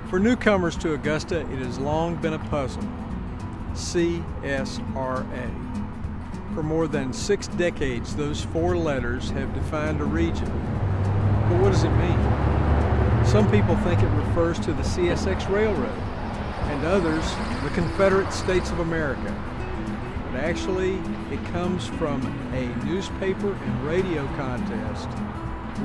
For newcomers to Augusta, it has long been a puzzle. CSRA. For more than 6 decades, those 4 letters have defined a region. But what does it mean? Some people think it refers to the CSX Railroad, and others, the Confederate States of America. But actually, it comes from a newspaper and radio contest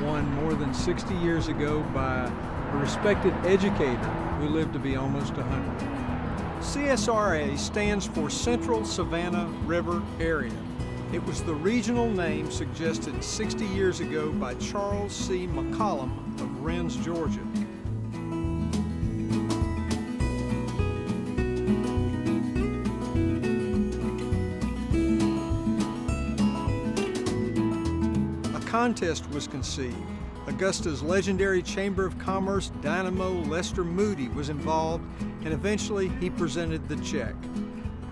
won more than 60 years ago by a respected educator who lived to be almost 100. CSRA stands for Central Savannah River Area. It was the regional name suggested 60 years ago by Charles C. McCollum of Rennes, Georgia. A contest was conceived. Augusta's legendary Chamber of Commerce dynamo Lester Moody was involved, and eventually he presented the check.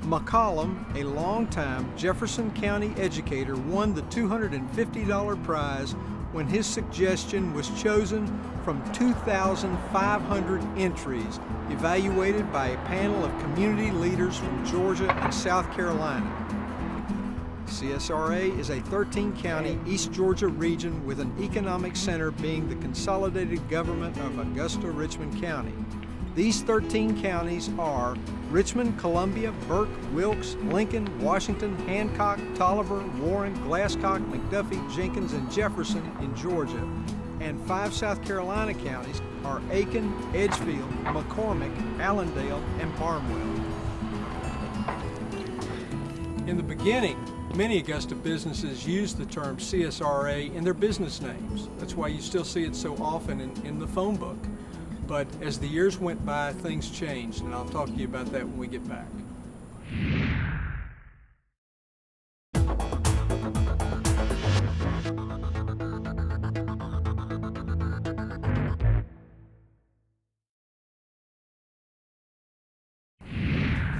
McCollum, a longtime Jefferson County educator, won the $250 prize when his suggestion was chosen from 2,500 entries evaluated by a panel of community leaders from Georgia and South Carolina. CSRA is a 13-county East Georgia region with an economic center being the consolidated government of Augusta-Richmond County. These 13 counties are Richmond, Columbia, Burke, Wilkes, Lincoln, Washington, Hancock, Tolliver, Warren, Glasscock, McDuffie, Jenkins, and Jefferson in Georgia. And 5 South Carolina counties are Aiken, Edgefield, McCormick, Allendale, and Barnwell. In the beginning, many Augusta businesses used the term CSRA in their business names. That's why you still see it so often in the phone book. But as the years went by, things changed, and I'll talk to you about that when we get back.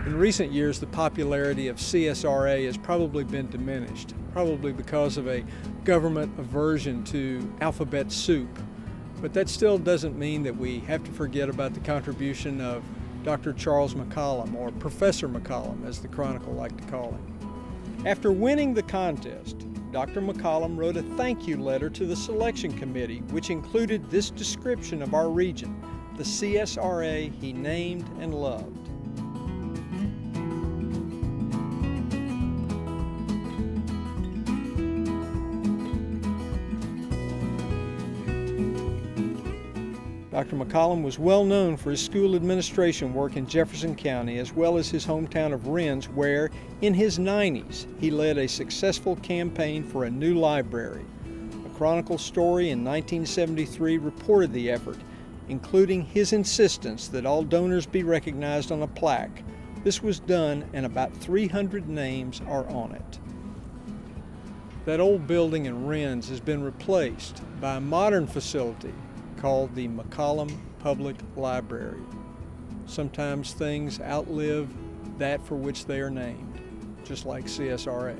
In recent years, the popularity of CSRA has probably been diminished, probably because of a government aversion to alphabet soup. But that still doesn't mean that we have to forget about the contribution of Dr. Charles McCollum, or Professor McCollum, as the Chronicle liked to call him. After winning the contest, Dr. McCollum wrote a thank you letter to the selection committee, which included this description of our region, the CSRA he named and loved. Dr. McCollum was well known for his school administration work in Jefferson County, as well as his hometown of Rennes, where, in his 90s, he led a successful campaign for a new library. A Chronicle story in 1973 reported the effort, including his insistence that all donors be recognized on a plaque. This was done, and about 300 names are on it. That old building in Rennes has been replaced by a modern facility called the McCollum Public Library. Sometimes things outlive that for which they are named, just like CSRA.